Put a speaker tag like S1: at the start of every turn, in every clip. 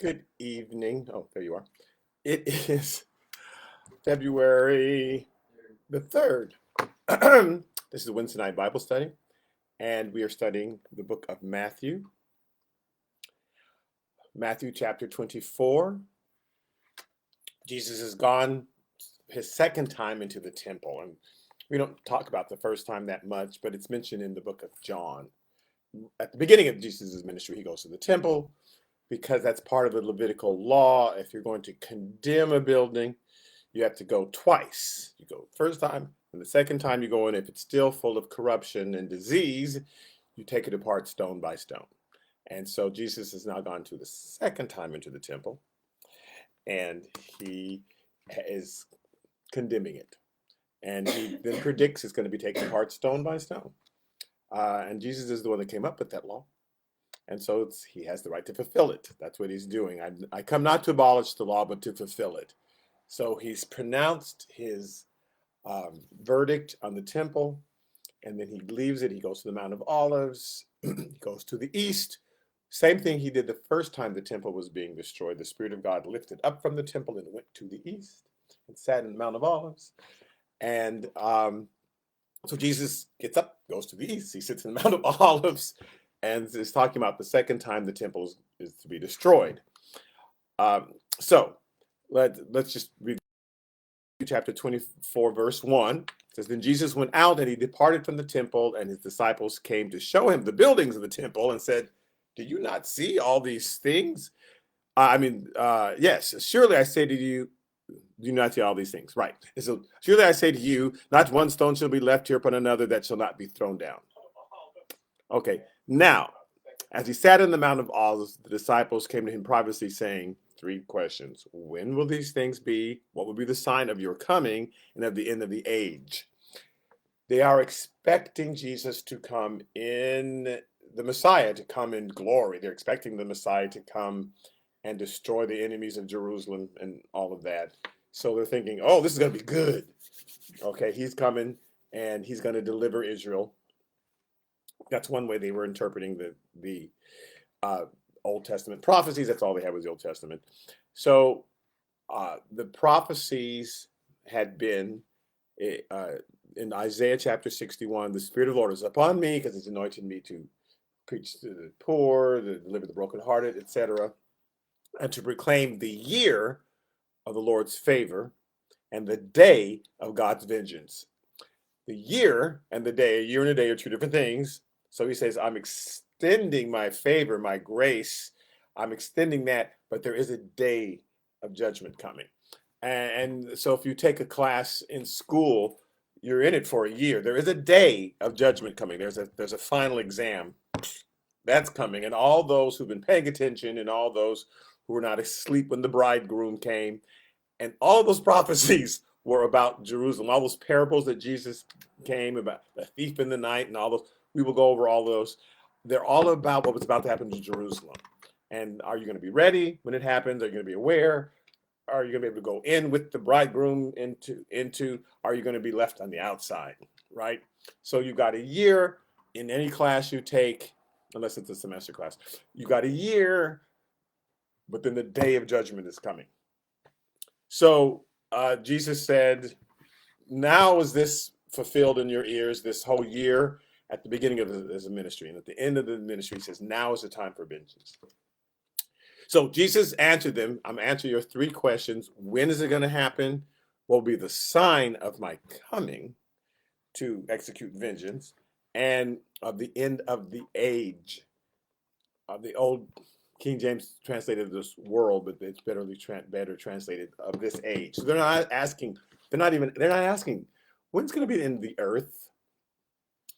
S1: Good evening. Oh, there you are. It is February the 3rd. This is Wednesday night Bible study, and we are studying the book of Matthew, Matthew chapter 24. Jesus has gone his second time into the temple, and we don't talk about the first time that much, but it's mentioned in the book of John. At the beginning of Jesus' ministry, he goes to the temple because that's part of the Levitical law. If you're going to condemn a building, you have to go twice. You go the first time, and the second time you go in, if it's still full of corruption and disease, you take it apart stone by stone. And so Jesus has now gone to the second time into the temple, and he is condemning it. And he then predicts it's going to be taken apart stone by stone. And Jesus is the one that came up with that law. And so he has the right to fulfill it. That's what he's doing. I come not to abolish the law, but to fulfill it. So he's pronounced his verdict on the temple, and then he leaves it. He goes to the Mount of Olives. He goes to the east. Same thing he did the first time the temple was being destroyed. The Spirit of God lifted up from the temple and went to the east and sat in the Mount of Olives. And so Jesus gets up, goes to the east. He sits in the Mount of Olives and is talking about the second time the temple is to be destroyed. So let's just read chapter 24, verse 1. It says, Then Jesus went out and he departed from the temple, and his disciples came to show him the buildings of the temple and said, Do you not see all these things? Yes, surely I say to you, do not see all these things. Right. And so surely I say to you, not one stone shall be left here upon another that shall not be thrown down. Okay. Now, as he sat in the Mount of Olives, the disciples came to him privately, saying, Three questions. When will these things be? What will be the sign of your coming and of the end of the age? They are expecting Jesus to come in, the Messiah to come in glory. They're expecting the Messiah to come and destroy the enemies of Jerusalem and all of that. So they're thinking, oh, this is going to be good. Okay, he's coming and he's going to deliver Israel. That's one way they were interpreting the Old Testament prophecies. That's all they had was the Old Testament. So the prophecies had been in Isaiah chapter 61, the Spirit of the Lord is upon me because he's anointed me to preach to the poor, to deliver the brokenhearted, etc., and to proclaim the year of the Lord's favor and the day of God's vengeance. The year and the day, a year and a day are two different things. So he says, I'm extending my favor, my grace. I'm extending that, but there is a day of judgment coming. And so if you take a class in school, you're in it for a year. There is a day of judgment coming. There's a final exam that's coming. And all those who've been paying attention and all those who were not asleep when the bridegroom came, and all those prophecies were about Jerusalem. All those parables that Jesus came about, the thief in the night and all those, we will go over all those. They're all about what was about to happen to Jerusalem. And are you going to be ready when it happens? Are you going to be aware? Are you going to be able to go in with the bridegroom into are you going to be left on the outside, right? So you've got a year in any class you take, unless it's a semester class. You've got a year, but then the day of judgment is coming. So Jesus said, now is this fulfilled in your ears, this whole year at the beginning of his ministry. And at the end of the ministry, he says, now is the time for vengeance. So Jesus answered them. I'm answering your three questions. When is it going to happen? What will be the sign of my coming to execute vengeance? And of the end of the age. The old King James translated this world, but it's better translated of this age. So they're not asking, they're not asking when's going to be the end of the earth,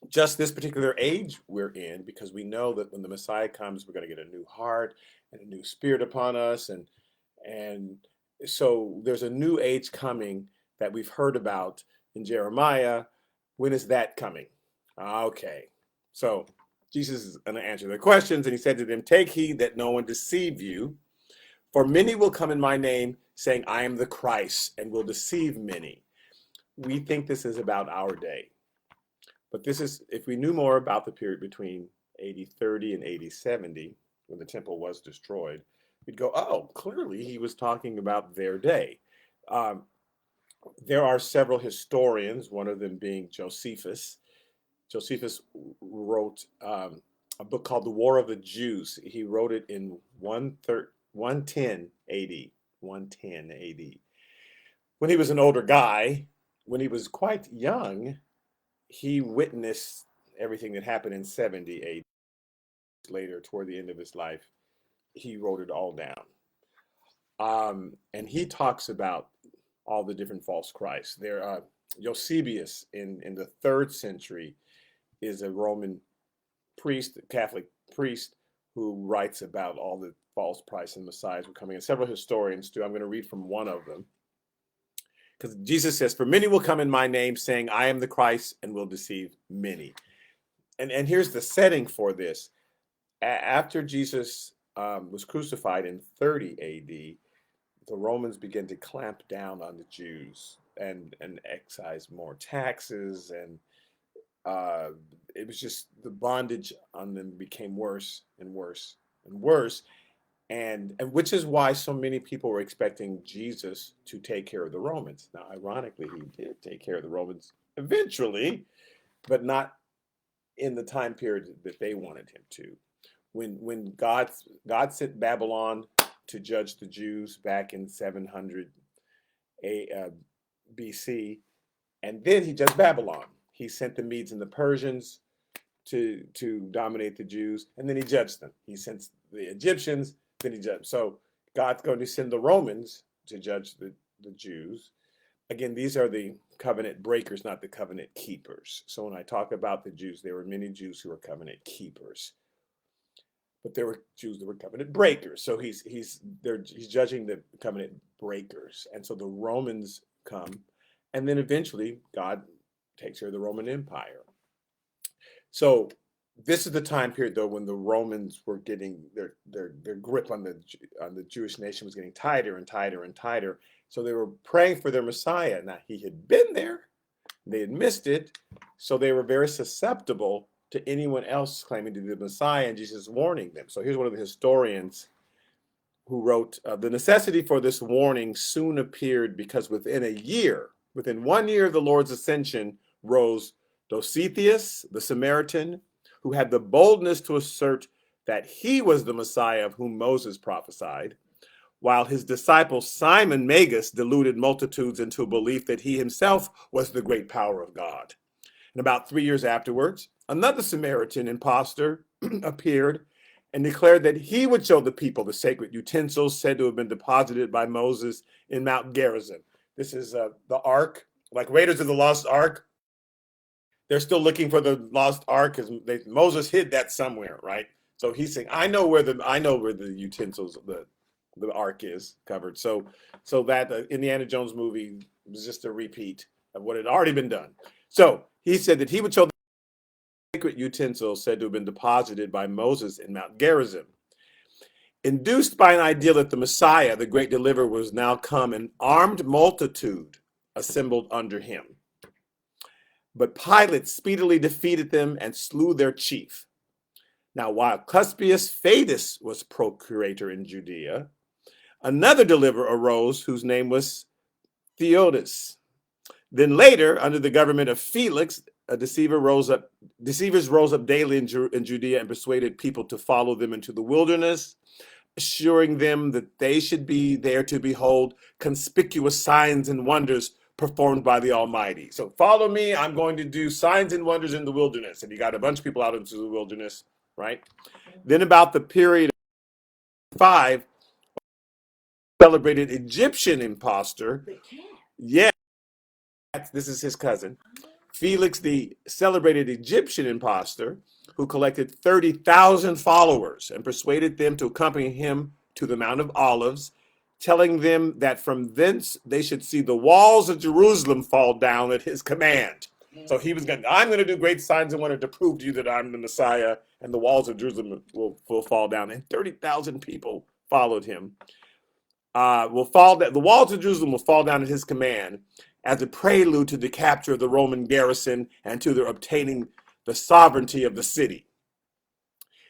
S1: just this particular age we're in, because we know that when the Messiah comes, we're going to get a new heart and a new spirit upon us. And so there's a new age coming that we've heard about in Jeremiah. When is that coming? Okay. So Jesus is going to answer their questions, and he said to them, Take heed that no one deceive you, for many will come in my name, saying, I am the Christ, and will deceive many. We think this is about our day. But this is, if we knew more about the period between AD 30 and AD 70, when the temple was destroyed, we'd go, oh, clearly he was talking about their day. Um, there are several historians, one of them being Josephus. Josephus wrote a book called The War of the Jews. He wrote it in 110 AD. 110 AD. When he was an older guy, when he was quite young, he witnessed everything that happened in 70 AD. Later, toward the end of his life, he wrote it all down. And he talks about all the different false Christs. Eusebius in the 3rd century is a Roman priest, a Catholic priest, who writes about all the false Christs and messiahs were coming. And several historians do. I'm going to read from one of them. Because Jesus says, "For many will come in my name, saying, I am the Christ, and will deceive many." And here's the setting for this. After Jesus was crucified in 30 AD, the Romans began to clamp down on the Jews and excise more taxes, and it was just the bondage on them became worse and worse and worse, and which is why so many people were expecting Jesus to take care of the Romans. Now, ironically, he did take care of the Romans eventually, but not in the time period that they wanted him to. When God sent Babylon to judge the Jews back in 700 BC, and then he judged Babylon. He sent the Medes and the Persians to dominate the Jews, and then he judged them. He sent the Egyptians, then he judged. So God's going to send the Romans to judge the Jews. Again, these are the covenant breakers, not the covenant keepers. So when I talk about the Jews, there were many Jews who were covenant keepers, but there were Jews that were covenant breakers. So he's judging the covenant breakers, and so the Romans come, and then eventually God takes care of the Roman Empire. So this is the time period, though, when the Romans were getting their grip on the Jewish nation was getting tighter and tighter and tighter. So they were praying for their Messiah. Now, he had been there, they had missed it, so they were very susceptible to anyone else claiming to be the Messiah, and Jesus warning them. So here's one of the historians who wrote, the necessity for this warning soon appeared because within 1 year of the Lord's ascension, rose Dositheus, the Samaritan, who had the boldness to assert that he was the Messiah of whom Moses prophesied, while his disciple Simon Magus deluded multitudes into a belief that he himself was the great power of God. And about 3 years afterwards, another Samaritan impostor appeared and declared that he would show the people the sacred utensils said to have been deposited by Moses in Mount Gerizim. This is the Ark, like Raiders of the Lost Ark. They're still looking for the lost Ark because Moses hid that somewhere, right? So he's saying, I know where the utensils, the Ark is covered. So that the Indiana Jones movie was just a repeat of what had already been done. So he said that he would show the sacred utensils said to have been deposited by Moses in Mount Gerizim. Induced by an idea that the Messiah, the great deliverer, was now come, an armed multitude assembled under him. But Pilate speedily defeated them and slew their chief. Now, while Cuspius Fadus was procurator in Judea, another deliverer arose whose name was Theodas. Then later, under the government of Felix, deceivers rose up daily in Judea and persuaded people to follow them into the wilderness, assuring them that they should be there to behold conspicuous signs and wonders performed by the Almighty. So follow me, I'm going to do signs and wonders in the wilderness. And he got a bunch of people out into the wilderness, right? Then about the period of 5, celebrated Egyptian impostor. Yeah, this is his cousin. Felix, the celebrated Egyptian impostor, who collected 30,000 followers and persuaded them to accompany him to the Mount of Olives, telling them that from thence they should see the walls of Jerusalem fall down at his command. So he was I'm going to do great signs and wonders to prove to you that I'm the Messiah, and the walls of Jerusalem will fall down. And 30,000 people followed him. The walls of Jerusalem will fall down at his command as a prelude to the capture of the Roman garrison and to their obtaining the sovereignty of the city.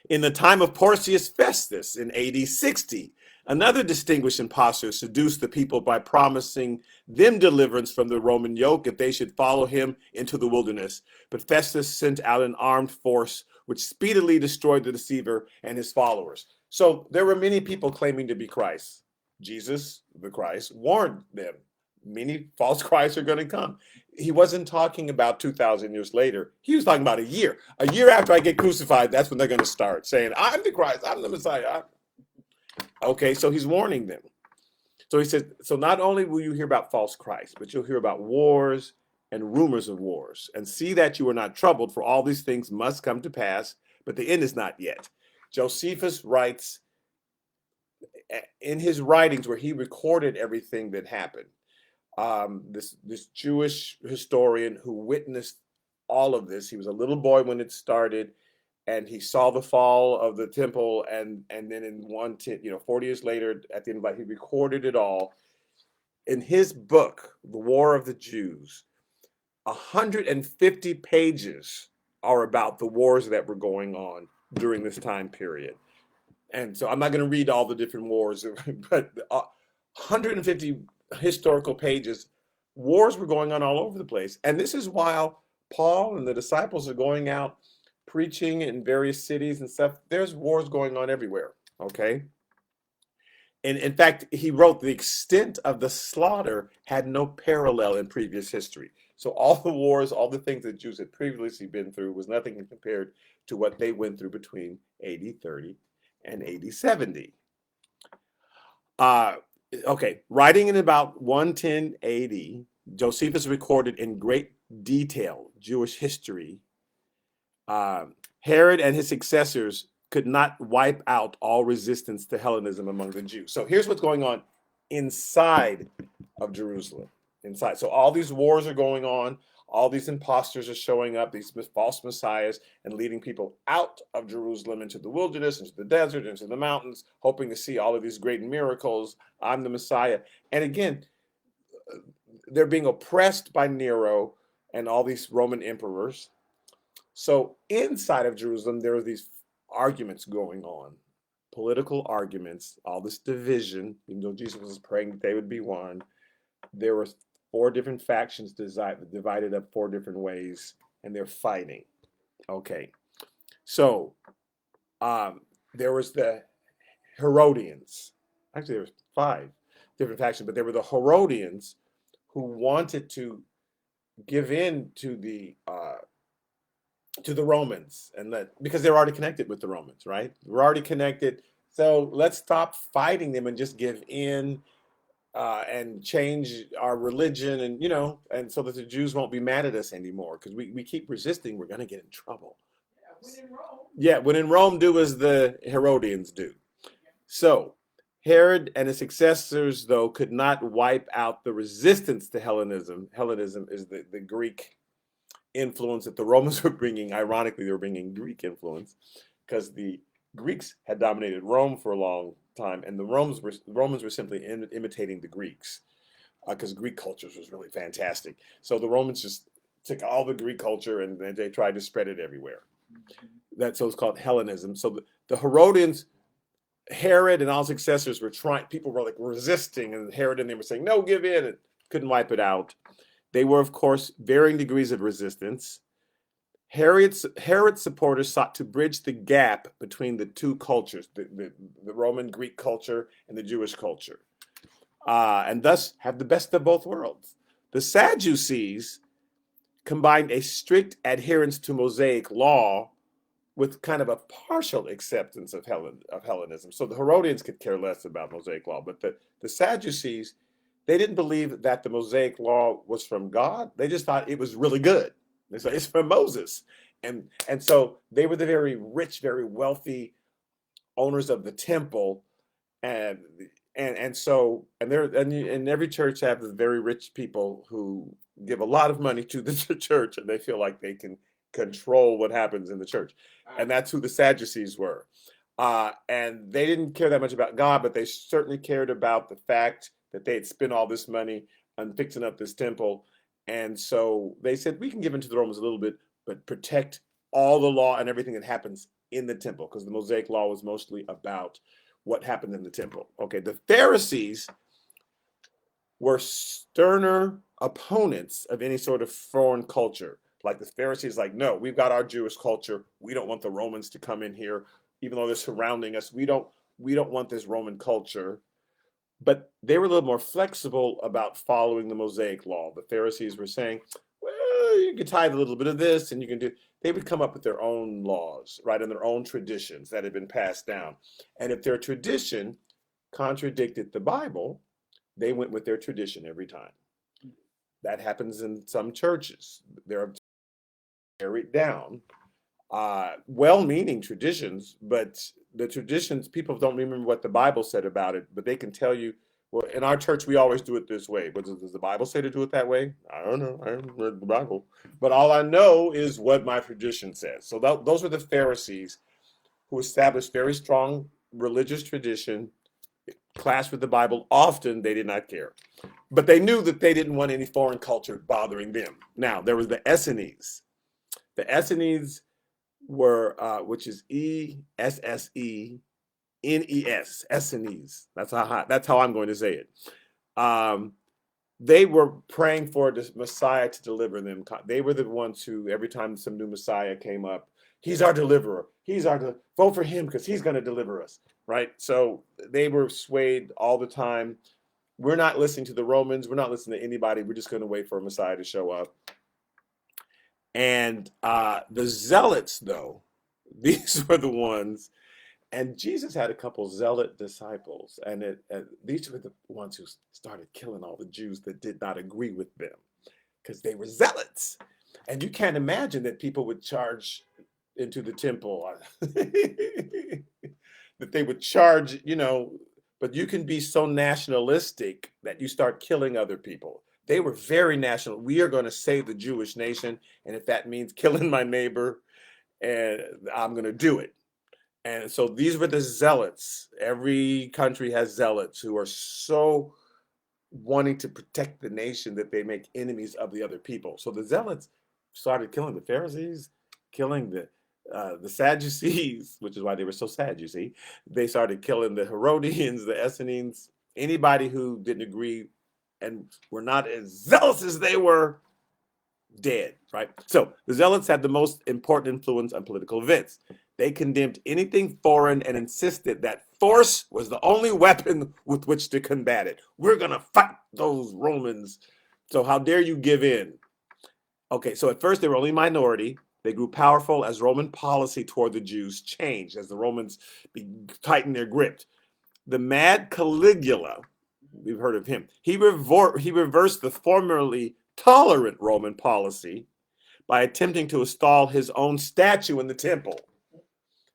S1: In the time of Porcius Festus in AD 60, Another distinguished impostor seduced the people by promising them deliverance from the Roman yoke if they should follow him into the wilderness. But Festus sent out an armed force which speedily destroyed the deceiver and his followers. So there were many people claiming to be Christ. Jesus, the Christ, warned them. Many false Christs are going to come. He wasn't talking about 2,000 years later. He was talking about a year. A year after I get crucified, that's when they're going to start saying, I'm the Christ, I'm the Messiah. Okay, so he's warning them. So he said, so not only will you hear about false Christ, but you'll hear about wars and rumors of wars. And see that you are not troubled, for all these things must come to pass, but the end is not yet. Josephus writes in his writings where he recorded everything that happened. This Jewish historian who witnessed all of this. He was a little boy when it started, and he saw the fall of the temple, and then in 40 years later, at the end of life, he recorded it all. In his book, The War of the Jews, 150 pages are about the wars that were going on during this time period. And so I'm not going to read all the different wars, but 150 historical pages. Wars were going on all over the place. And this is while Paul and the disciples are going out preaching in various cities and stuff. There's wars going on everywhere, okay? And in fact, he wrote the extent of the slaughter had no parallel in previous history. So all the wars, all the things that Jews had previously been through was nothing compared to what they went through between AD 30 and AD 70. Okay, writing in about 110 AD, Josephus recorded in great detail Jewish history. Herod and his successors could not wipe out all resistance to Hellenism among the Jews. So here's what's going on inside of Jerusalem. Inside. So all these wars are going on. All these imposters are showing up, these false messiahs, and leading people out of Jerusalem into the wilderness, into the desert, into the mountains, hoping to see all of these great miracles. I'm the Messiah. And again, they're being oppressed by Nero and all these Roman emperors. So inside of Jerusalem, there are these arguments going on, political arguments, all this division. Even though Jesus was praying that they would be one, there were 4 different factions divided up 4 different ways, and they're fighting. Okay, so there was the Herodians. Actually, there was 5 different factions, but there were the Herodians who wanted to give in to the Romans, and because they're already connected with the Romans, right? We're already connected, so let's stop fighting them and just give in. And change our religion, and so that the Jews won't be mad at us anymore, because we keep resisting, we're going to get in trouble. Yeah, when in Rome, do as the Herodians do. So Herod and his successors, though, could not wipe out the resistance to Hellenism. Hellenism is the Greek influence that the Romans were bringing. Ironically, they were bringing Greek influence because the Greeks had dominated Rome for a long time, and the Romans were simply imitating the Greeks, because Greek culture was really fantastic. So the Romans just took all the Greek culture and they tried to spread it everywhere. So it's called Hellenism. So the Herodians, Herod and all successors were trying. People were like resisting, and Herod and them were saying, "No, give in," and couldn't wipe it out. They were, of course, varying degrees of resistance. Herod's supporters sought to bridge the gap between the 2 cultures, the Roman Greek culture and the Jewish culture, and thus have the best of both worlds. The Sadducees combined a strict adherence to Mosaic law with kind of a partial acceptance of Hellenism. So the Herodians could care less about Mosaic law, but the Sadducees, they didn't believe that the Mosaic law was from God. They just thought it was really good. They said it's from Moses. And so they were the very rich, very wealthy owners of the temple. And every church have the very rich people who give a lot of money to the church, and they feel like they can control what happens in the church. And that's who the Sadducees were. And they didn't care that much about God, but they certainly cared about the fact that they had spent all this money on fixing up this temple. And so they said, we can give in to the Romans a little bit, but protect all the law and everything that happens in the temple, because the Mosaic law was mostly about what happened in the temple. Okay, the Pharisees were sterner opponents of any sort of foreign culture. Like the Pharisees, like, no, we've got our Jewish culture. We don't want the Romans to come in here, even though they're surrounding us. We don't want this Roman culture. But they were a little more flexible about following the Mosaic law. The Pharisees were saying, well, you can tithe a little bit of this and you can do, they would come up with their own laws, right? And their own traditions that had been passed down. And if their tradition contradicted the Bible, they went with their tradition every time. That happens in some churches. They're carried down, well-meaning traditions, but the traditions, people don't remember what the Bible said about it, but they can tell you, well, in our church, we always do it this way. But does the Bible say to do it that way? I don't know. I haven't read the Bible. But all I know is what my tradition says. So those are the Pharisees who established very strong religious tradition, clashed with the Bible. Often they did not care. But they knew that they didn't want any foreign culture bothering them. Now, there was the Essenes. The Essenes were, which is Essenes, Essenes. That's how I'm going to say it. They were praying for the Messiah to deliver them. They were the ones who, every time some new Messiah came up, he's our deliverer. Vote for him because he's going to deliver us, right? So they were swayed all the time. We're not listening to the Romans. We're not listening to anybody. We're just going to wait for a Messiah to show up. And the Zealots, though, these were the ones, and Jesus had a couple zealot disciples, and these were the ones who started killing all the Jews that did not agree with them because they were zealots. And you can't imagine that people would charge into the temple, that they would charge, but you can be so nationalistic that you start killing other people. They were very national. We are going to save the Jewish nation. And if that means killing my neighbor, and I'm going to do it. And so these were the zealots. Every country has zealots who are so wanting to protect the nation that they make enemies of the other people. So the zealots started killing the Pharisees, killing the Sadducees, which is why they were so sad, you see. They started killing the Herodians, the Essenes, anybody who didn't agree and were not as zealous as they were, dead, right? So the Zealots had the most important influence on political events. They condemned anything foreign and insisted that force was the only weapon with which to combat it. We're going to fight those Romans. So how dare you give in? Okay, so at first they were only minority. They grew powerful as Roman policy toward the Jews changed, as the Romans tightened their grip. The mad Caligula, we've heard of him, he reversed the formerly tolerant Roman policy by attempting to install his own statue in the temple.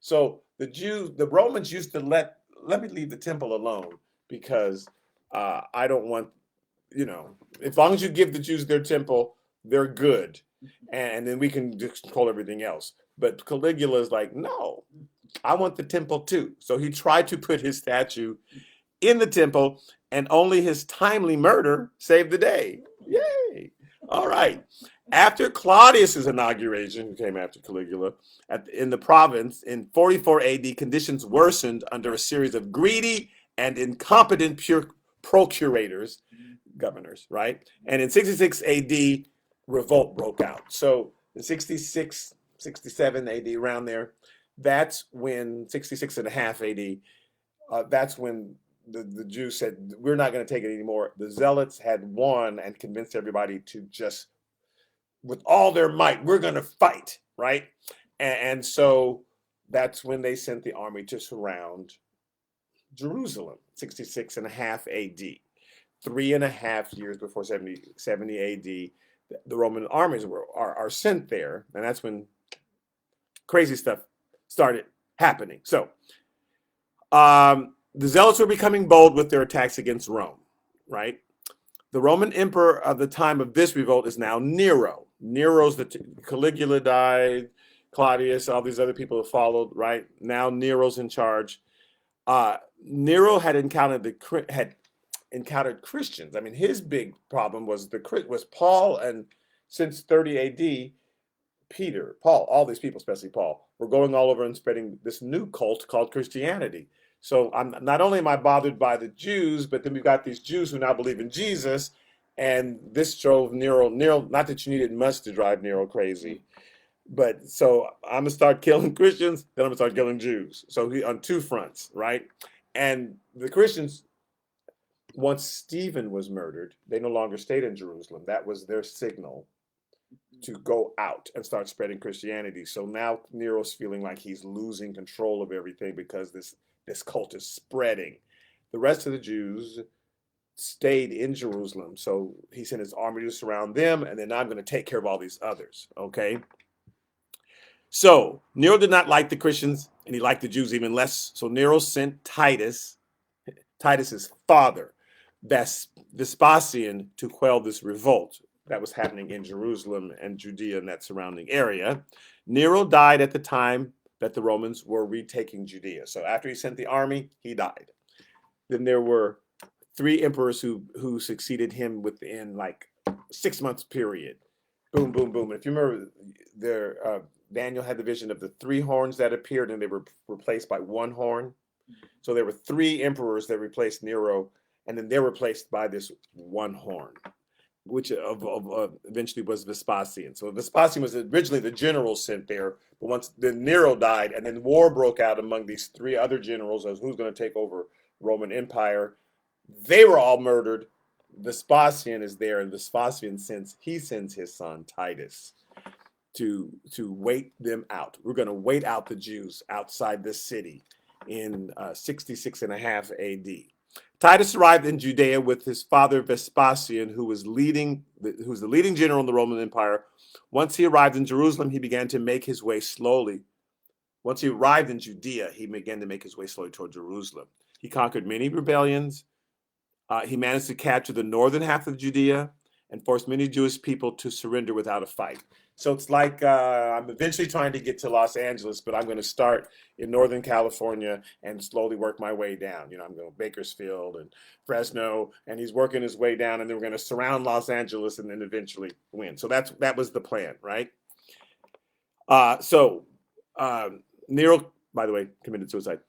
S1: So the Romans used to let me leave the temple alone because I don't want, as long as you give the Jews their temple, they're good. And then we can just control everything else. But Caligula is like, no, I want the temple too. So he tried to put his statue in the temple, and only his timely murder saved the day. Yay! All right. After Claudius's inauguration, who came after Caligula, in the province in 44 AD, conditions worsened under a series of greedy and incompetent procurators, governors, right? And in 66 AD, revolt broke out. So in 66, 67 AD, around there, that's when, 66 and a half AD, that's when the Jews said, we're not going to take it anymore. The Zealots had won and convinced everybody to just, with all their might, we're going to fight, right? And so that's when they sent the army to surround Jerusalem, 66 and a half AD. 3.5 years before 70 AD, the Roman armies are sent there, and that's when crazy stuff started happening. So the Zealots were becoming bold with their attacks against Rome, right? The Roman emperor of the time of this revolt is now Nero. Caligula died, Claudius, all these other people have followed, right? Now Nero's in charge. Nero had encountered Christians. I mean, his big problem was Paul, and since 30 AD, Peter, Paul, all these people, especially Paul, were going all over and spreading this new cult called Christianity. So I'm not only am I bothered by the Jews, but then we've got these Jews who now believe in Jesus, and this drove Nero. Not that you needed much to drive Nero crazy, but so I'm gonna start killing Christians, then I'm gonna start killing Jews. So he on two fronts, right? And the Christians, once Stephen was murdered, they no longer stayed in Jerusalem. That was their signal to go out and start spreading Christianity. So now Nero's feeling like he's losing control of everything because this cult is spreading. The rest of the Jews stayed in Jerusalem. So he sent his army to surround them, and then I'm going to take care of all these others. Okay. So Nero did not like the Christians, and he liked the Jews even less. So Nero sent Titus's father, Vespasian, to quell this revolt that was happening in Jerusalem and Judea and that surrounding area. Nero died at the time that the Romans were retaking Judea. So after he sent the army, he died. Then there were three emperors who succeeded him within like 6 months period. Boom, boom, boom. And if you remember, Daniel had the vision of the three horns that appeared, and they were replaced by one horn. So there were three emperors that replaced Nero, and then they were replaced by this one horn, which eventually was Vespasian. So Vespasian was originally the general sent there, but once then Nero died, and then war broke out among these three other generals as who's going to take over Roman Empire. They were all murdered. Vespasian is there, and Vespasian sends his son Titus to wait them out. We're going to wait out the Jews outside this city in 66 and a half AD. Titus arrived in Judea with his father Vespasian, who was the leading general in the Roman Empire. Once he arrived in Jerusalem, he began to make his way slowly. Once he arrived in Judea, he began to make his way slowly toward Jerusalem. He conquered many rebellions. He managed to capture the northern half of Judea and forced many Jewish people to surrender without a fight. So it's like I'm eventually trying to get to Los Angeles, but I'm going to start in Northern California and slowly work my way down. You know, I'm going to Bakersfield and Fresno, and he's working his way down, and then we're going to surround Los Angeles and then eventually win. So that was the plan, right? Nero, by the way, committed suicide.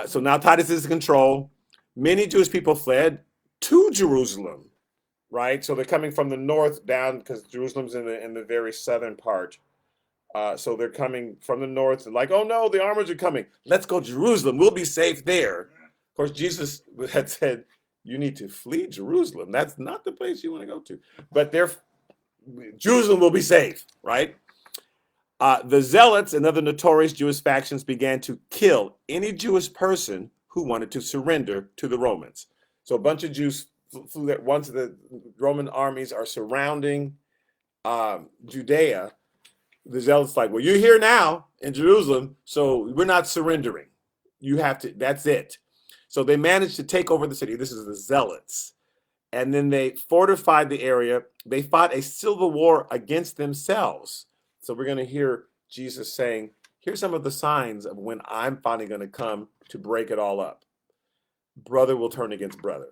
S1: So now Titus is in control. Many Jewish people fled to Jerusalem. Right, so they're coming from the north down because Jerusalem's in the very southern part. So they're coming from the north and like, oh no, the armies are coming. Let's go to Jerusalem. We'll be safe there. Of course, Jesus had said, you need to flee Jerusalem. That's not the place you want to go to. But Jerusalem will be safe, right? The Zealots and other notorious Jewish factions began to kill any Jewish person who wanted to surrender to the Romans. So a bunch of Jews flew there. Once the Roman armies are surrounding Judea, the Zealots like, well, you're here now in Jerusalem, so we're not surrendering. You have to, that's it. So they managed to take over the city. This is the Zealots. And then they fortified the area. They fought a civil war against themselves. So we're going to hear Jesus saying, here's some of the signs of when I'm finally going to come to break it all up. Brother will turn against brother.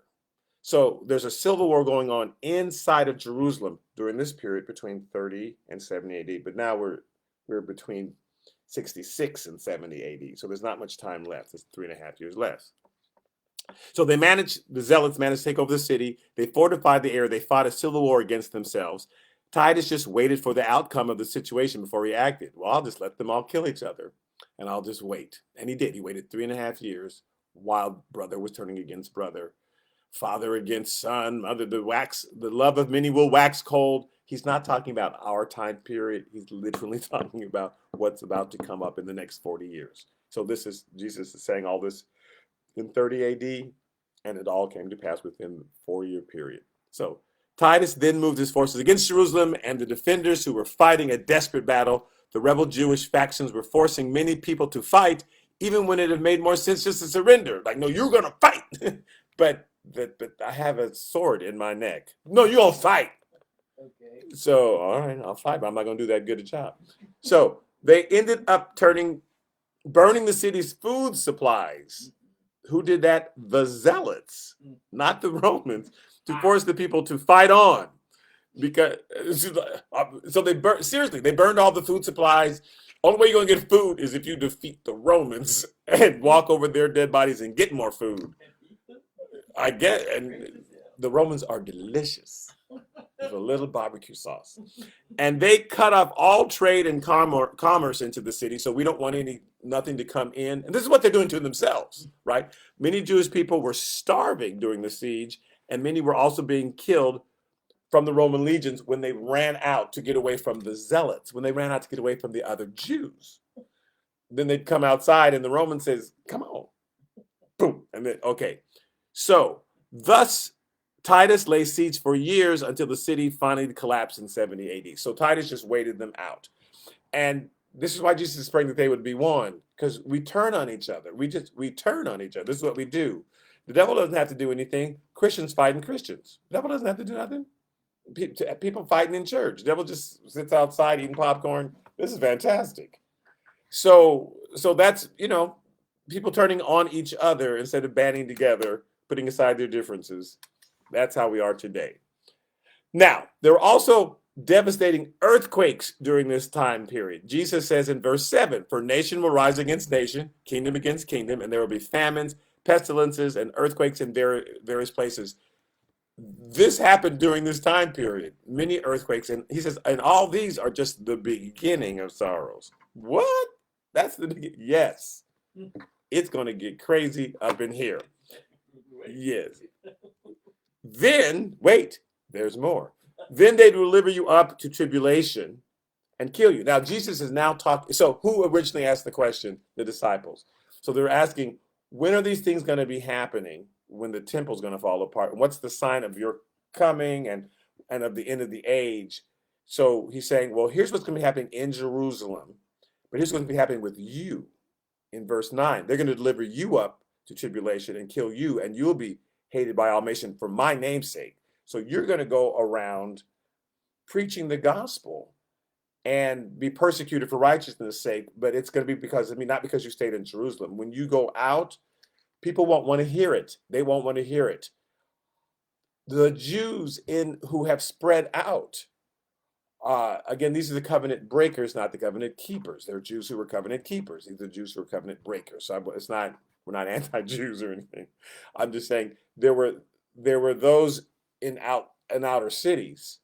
S1: So there's a civil war going on inside of Jerusalem during this period between 30 and 70 AD. But now we're between 66 and 70 AD. So there's not much time left. It's 3.5 years left. So the Zealots managed to take over the city. They fortified the area. They fought a civil war against themselves. Titus just waited for the outcome of the situation before he acted. Well, I'll just let them all kill each other, and I'll just wait. And he did. He waited 3.5 years while brother was turning against brother. Father against son, mother, the love of many will wax cold. He's not talking about our time period. He's literally talking about what's about to come up in the next 40 years. So Jesus is saying all this in 30 AD, and it all came to pass within the 4-year period. So Titus then moved his forces against Jerusalem, and the defenders who were fighting a desperate battle, the rebel Jewish factions were forcing many people to fight, even when it had made more sense just to surrender. Like, no, you're going to fight. But I have a sword in my neck. No, you don't fight. Okay. So, all right, I'll fight, but I'm not going to do that good a job. So they ended up burning the city's food supplies. Who did that? The Zealots, not the Romans, to force the people to fight on. Because so they burned all the food supplies. Only way you're going to get food is if you defeat the Romans and walk over their dead bodies and get more food. I get, and the Romans are delicious with a little barbecue sauce. And they cut off all trade and commerce into the city, so we don't want nothing to come in. And this is what they're doing to themselves, right? Many Jewish people were starving during the siege, and many were also being killed from the Roman legions when they ran out to get away from the zealots, when they ran out to get away from the other Jews. Then they'd come outside, and the Roman says, "Come on." Boom. And then, okay. So, thus, Titus lay siege for years until the city finally collapsed in 70 AD. So Titus just waited them out. And this is why Jesus is praying that they would be one, because we turn on each other. We turn on each other. This is what we do. The devil doesn't have to do anything. Christians fighting Christians. The devil doesn't have to do nothing. People fighting in church. The devil just sits outside eating popcorn. This is fantastic. So that's, people turning on each other instead of banding together, putting aside their differences. That's how we are today. Now, there were also devastating earthquakes during this time period. Jesus says in verse 7, "For nation will rise against nation, kingdom against kingdom, and there will be famines, pestilences, and earthquakes in various places." This happened during this time period. Many earthquakes. And he says, and all these are just the beginning of sorrows. What? That's the beginning? Yes. It's going to get crazy up in here. Yes. Then, wait, there's more. Then they deliver you up to tribulation and kill you. Now, Jesus is now talking. So who originally asked the question? The disciples. So they're asking, when are these things going to be happening? When the temple's going to fall apart? And what's the sign of your coming and of the end of the age? So he's saying, well, here's what's going to be happening in Jerusalem. But here's what's going to be happening with you. In verse 9, they're going to deliver you up to tribulation and kill you, and you'll be hated by all nations for my name's sake. So you're going to go around preaching the gospel and be persecuted for righteousness' sake, but it's going to be because, not because you stayed in Jerusalem. When you go out, people won't want to hear it. They won't want to hear it. The Jews who have spread out, again, these are the covenant breakers, not the covenant keepers. There are Jews who were covenant keepers. These are Jews who are covenant breakers. So we're not anti-Jews or anything. I'm just saying there were those in outer cities.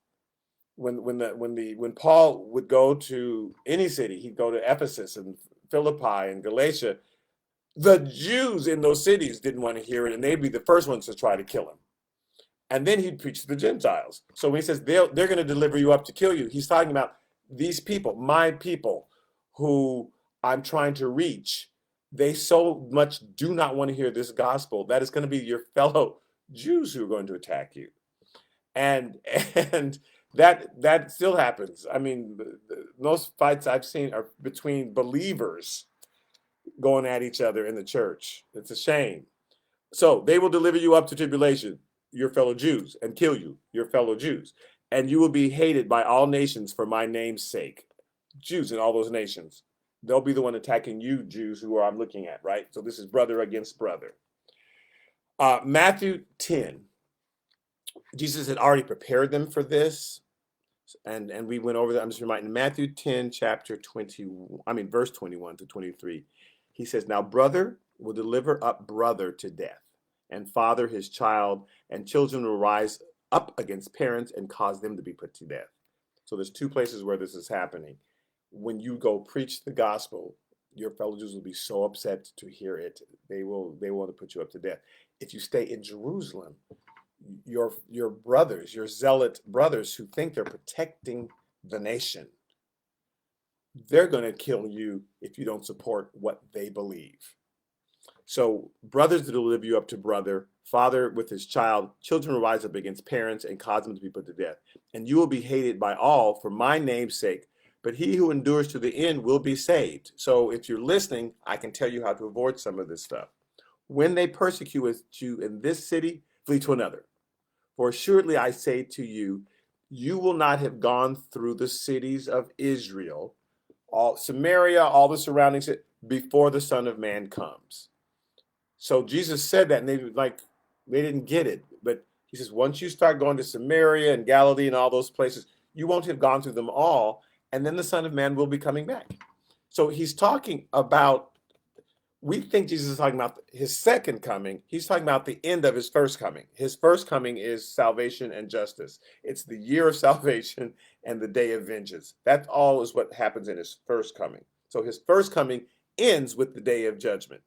S1: When Paul would go to any city, he'd go to Ephesus and Philippi and Galatia. The Jews in those cities didn't want to hear it, and they'd be the first ones to try to kill him. And then he'd preach to the Gentiles. So when he says they're going to deliver you up to kill you, he's talking about these people, my people, who I'm trying to reach. They so much do not want to hear this gospel that it's going to be your fellow Jews who are going to attack you. And that still happens. Most fights I've seen are between believers going at each other in the church. It's a shame. So they will deliver you up to tribulation, your fellow Jews, and kill you, your fellow Jews. And you will be hated by all nations for my name's sake. Jews in all those nations. They'll be the one attacking you, Jews, who I'm looking at, right? So this is brother against brother. Matthew 10. Jesus had already prepared them for this. And we went over that. I'm just reminding Matthew 10, verse 21 to 23. He says, "Now brother will deliver up brother to death, and father his child, and children will rise up against parents and cause them to be put to death." So there's two places where this is happening. When you go preach the gospel, your fellow Jews will be so upset to hear it. They want to put you up to death. If you stay in Jerusalem, your brothers, your zealot brothers who think they're protecting the nation, they're going to kill you if you don't support what they believe. So brothers will deliver you up to brother, father with his child, children will rise up against parents and cause them to be put to death. And you will be hated by all for my name's sake, but he who endures to the end will be saved. So if you're listening, I can tell you how to avoid some of this stuff. When they persecute you in this city, flee to another. For assuredly I say to you, you will not have gone through the cities of Israel, all Samaria, all the surroundings, before the Son of Man comes. So Jesus said that, and they didn't get it. But he says, once you start going to Samaria and Galilee and all those places, you won't have gone through them all, and then the Son of Man will be coming back. So he's talking about, we think Jesus is talking about his second coming. He's talking about the end of his first coming. His first coming is salvation and justice. It's the year of salvation and the day of vengeance. That all is what happens in his first coming. So his first coming ends with the day of judgment.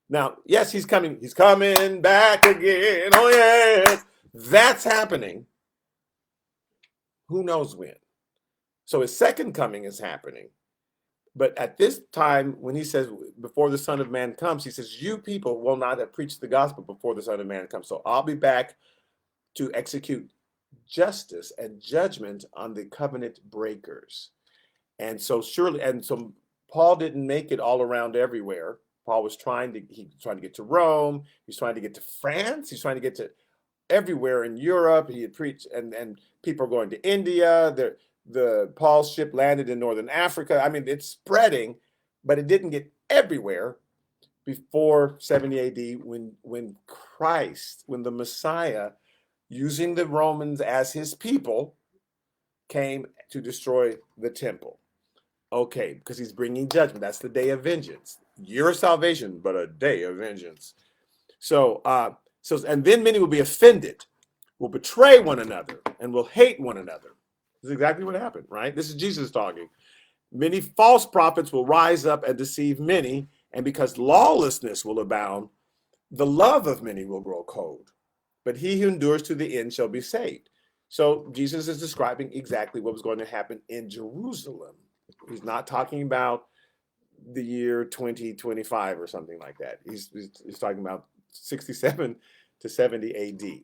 S1: Now, yes, he's coming. He's coming back again. Oh, yes. That's happening. Who knows when? So his second coming is happening. But at this time, when he says, before the Son of Man comes, he says, you people will not have preached the gospel before the Son of Man comes. So I'll be back to execute justice and judgment on the covenant breakers. And so surely, and so Paul didn't make it all around everywhere. Paul was trying to get to Rome. He's trying to get to France. He's trying to get to everywhere in Europe. He had preached, and people are going to India. The Paul's ship landed in northern Africa. I mean, it's spreading, but it didn't get everywhere before 70 AD when Christ, when the Messiah, using the Romans as his people, came to destroy the temple. Okay, because he's bringing judgment. That's the day of vengeance. Year of salvation, but a day of vengeance. So, and then many will be offended, will betray one another, and will hate one another. This is exactly what happened, right? This is Jesus talking. Many false prophets will rise up and deceive many, and because lawlessness will abound, the love of many will grow cold. But he who endures to the end shall be saved. So Jesus is describing exactly what was going to happen in Jerusalem. He's not talking about the year 2025 or something like that. He's talking about 67 to 70 AD.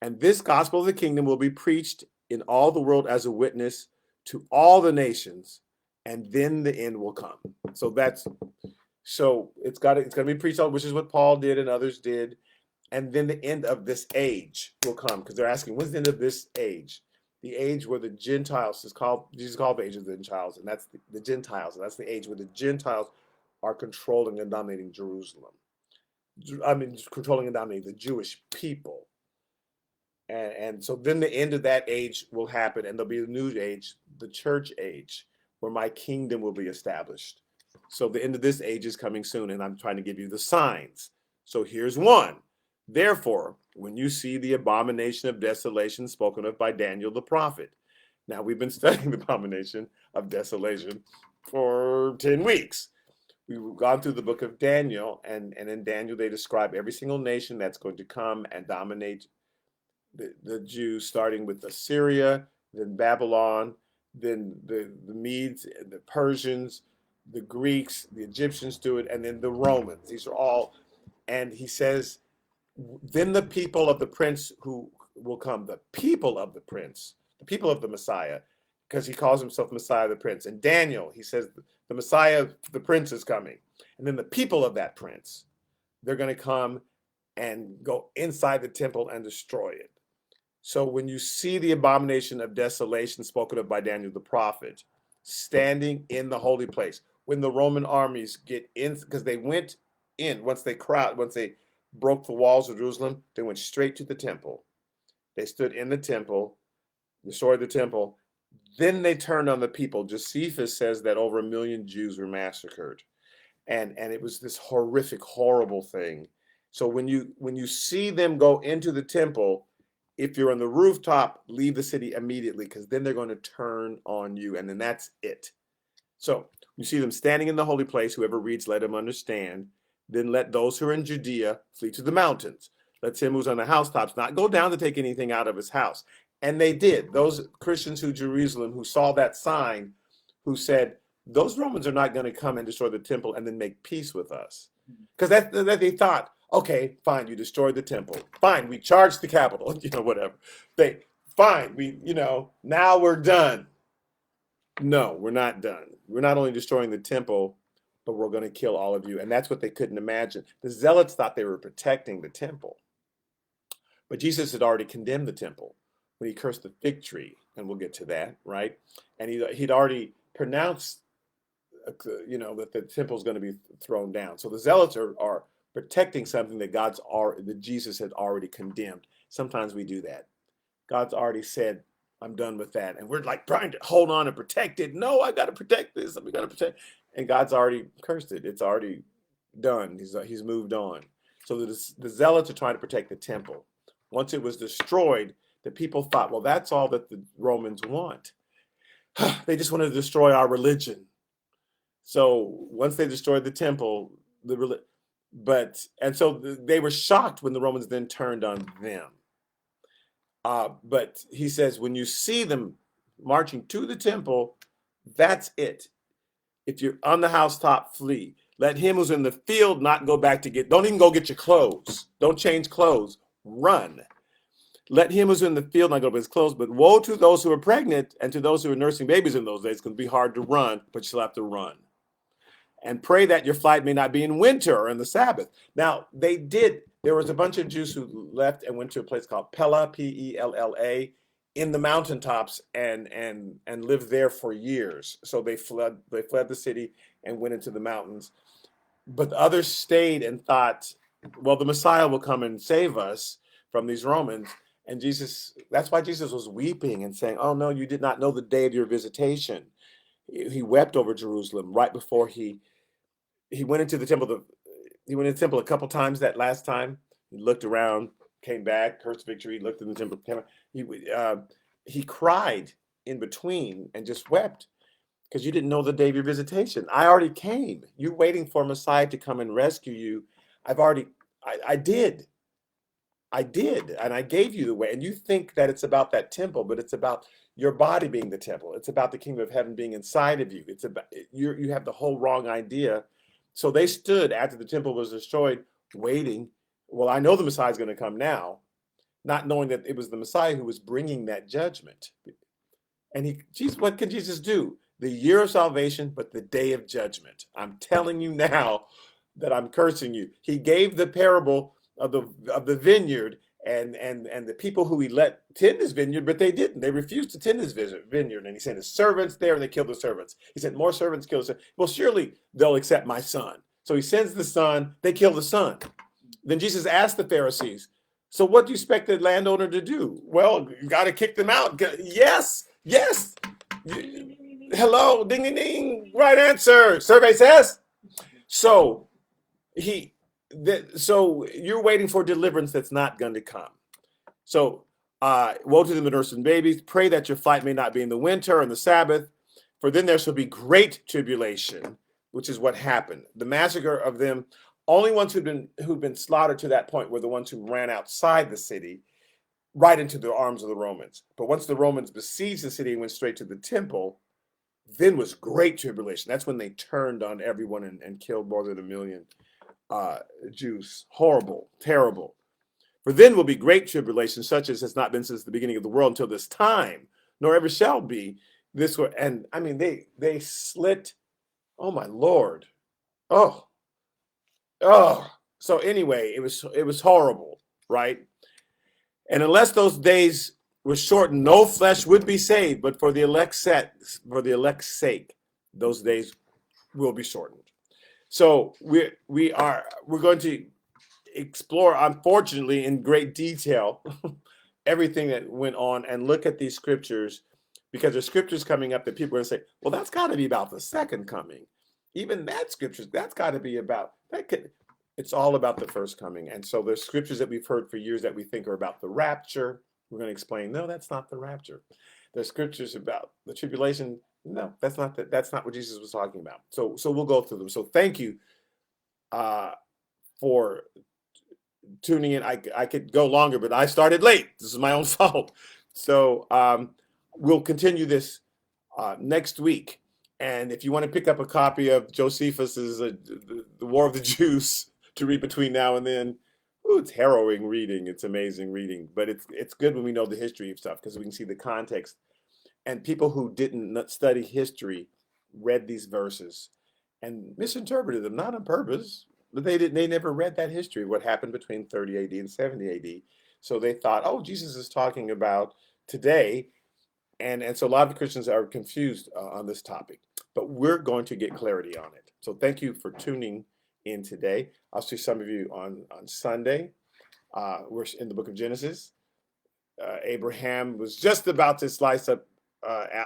S1: And this gospel of the kingdom will be preached in all the world as a witness to all the nations, and then the end will come. So it's going to be preached out, which is what Paul did and others did. And then the end of this age will come, because they're asking, when's the end of this age? The age where the Gentiles Jesus called the age of the Gentiles, and that's the Gentiles, and that's the age where the Gentiles are controlling and dominating Jerusalem. I mean, controlling and dominating the Jewish people. And so then the end of that age will happen, and there'll be a new age, the church age, where my kingdom will be established. So the end of this age is coming soon, and I'm trying to give you the signs. So here's one. Therefore, when you see the abomination of desolation spoken of by Daniel the prophet. Now, we've been studying the abomination of desolation for 10 weeks. We've gone through the book of Daniel, and in Daniel, they describe every single nation that's going to come and dominate the Jews, starting with Assyria, then Babylon, then the Medes, the Persians, the Greeks, the Egyptians do it, and then the Romans. These are all, and he says, then the people of the prince who will come, the people of the prince, the people of the Messiah, because he calls himself Messiah the Prince. And Daniel, he says, the Messiah, the Prince is coming. And then the people of that prince, they're going to come and go inside the temple and destroy it. So when you see the abomination of desolation spoken of by Daniel the prophet, standing in the holy place, when the Roman armies get in, because they went in, once they broke the walls of Jerusalem, they went straight to the temple. They stood in the temple, destroyed the temple. Then they turned on the people. Josephus says that over 1 million Jews were massacred. And it was this horrific, horrible thing. So when you see them go into the temple, if you're on the rooftop, leave the city immediately, because then they're going to turn on you, and then that's it. So you see them standing in the holy place. Whoever reads, let him understand. Then let those who are in Judea flee to the mountains. Let him who's on the housetops not go down to take anything out of his house. And they did. Those Christians who Jerusalem who saw that sign, who said, those Romans are not going to come and destroy the temple and then make peace with us. Because that they thought, okay, fine, you destroyed the temple. Fine, we charged the capital, whatever. Now we're done. No, we're not done. We're not only destroying the temple, but we're going to kill all of you. And that's what they couldn't imagine. The Zealots thought they were protecting the temple. But Jesus had already condemned the temple when he cursed the fig tree, and we'll get to that, right? And he'd already pronounced, that the temple's going to be thrown down. So the Zealots are protecting something that Jesus had already condemned. Sometimes we do that. God's already said, I'm done with that. And we're like trying to hold on and protect it. No, I got to protect this. We got to protect. and God's already cursed it. It's already done. He's moved on. So the zealots are trying to protect the temple. Once it was destroyed, the people thought, well, that's all that the Romans want. They just want to destroy our religion. So once they destroyed the temple, so they were shocked when the Romans then turned on them. But he says, when you see them marching to the temple, that's it. If you're on the housetop, flee. Let him who's in the field not go back don't even go get your clothes. Don't change clothes. Run. Let him who's in the field not go get his clothes, but woe to those who are pregnant and to those who are nursing babies in those days. It's going to be hard to run, but you'll have to run. And pray that your flight may not be in winter or in the Sabbath. Now, there was a bunch of Jews who left and went to a place called Pella, Pella, in the mountaintops and lived there for years. So they fled the city and went into the mountains. But the others stayed and thought, well, the Messiah will come and save us from these Romans. And that's why Jesus was weeping and saying, oh no, you did not know the day of your visitation. He wept over Jerusalem right before he went into the temple. He went into the temple a couple times that last time. He looked around, came back, cursed victory, looked in the temple. He cried in between and just wept because you didn't know the day of your visitation. I already came. You're waiting for Messiah to come and rescue you. I did. And I gave you the way. And you think that it's about that temple, but it's about your body being the temple. It's about the kingdom of heaven being inside of you. It's about you have the whole wrong idea. So they stood after the temple was destroyed, waiting. Well, I know the Messiah is going to come now, not knowing that it was the Messiah who was bringing that judgment. And what can Jesus do? The year of salvation, but the day of judgment. I'm telling you now that I'm cursing you. He gave the parable of the vineyard and the people who he let tend his vineyard, but they didn't. They refused to tend his vineyard. And he sent his servants there and they killed the servants. He sent more servants, killed the servants. Well, surely they'll accept my son. So he sends the son, they kill the son. Then Jesus asked the Pharisees, so what do you expect the landowner to do? Well, you got to kick them out. Yes. Hello, ding, ding, ding. Right answer. Survey says. So you're waiting for deliverance that's not going to come. So woe to them that nurse and babies. Pray that your flight may not be in the winter and the Sabbath, for then there shall be great tribulation, which is what happened. The massacre of them. Only ones who'd been slaughtered to that point were the ones who ran outside the city, right into the arms of the Romans. But once the Romans besieged the city and went straight to the temple, then was great tribulation. That's when they turned on everyone and killed more than 1 million Jews. Horrible, terrible. For then will be great tribulation, such as has not been since the beginning of the world until this time, nor ever shall be. And I mean, they slit. Oh my Lord. Oh. So anyway, it was horrible, right? And unless those days were shortened, no flesh would be saved. But for the elect's sake, those days will be shortened. So we're going to explore, unfortunately, in great detail, everything that went on and look at these scriptures, because there's scriptures coming up that people are going to say, well, that's got to be about the second coming. Even that scriptures, that's got to be about it's all about the first coming. And so there's scriptures that we've heard for years that we think are about the rapture. We're going to explain, no, that's not the rapture. There's scriptures about the tribulation. No, that's not what Jesus was talking about. So we'll go through them. So thank you for tuning in. I could go longer, but I started late. This is my own fault. So we'll continue this next week. And if you want to pick up a copy of Josephus's The War of the Jews to read between now and then, it's harrowing reading. It's amazing reading. But it's good when we know the history of stuff because we can see the context. And people who didn't study history read these verses and misinterpreted them, not on purpose, but they never read that history, what happened between 30 AD and 70 AD. So they thought, oh, Jesus is talking about today. And so a lot of Christians are confused on this topic, but we're going to get clarity on it. So thank you for tuning in today. I'll see some of you on Sunday. We're in the book of Genesis. Abraham was just about to slice up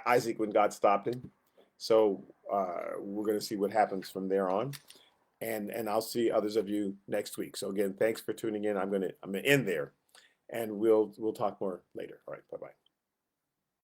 S1: Isaac when God stopped him. So we're going to see what happens from there on. And I'll see others of you next week. So again, thanks for tuning in. I'm gonna end there, and we'll talk more later. All right, bye bye.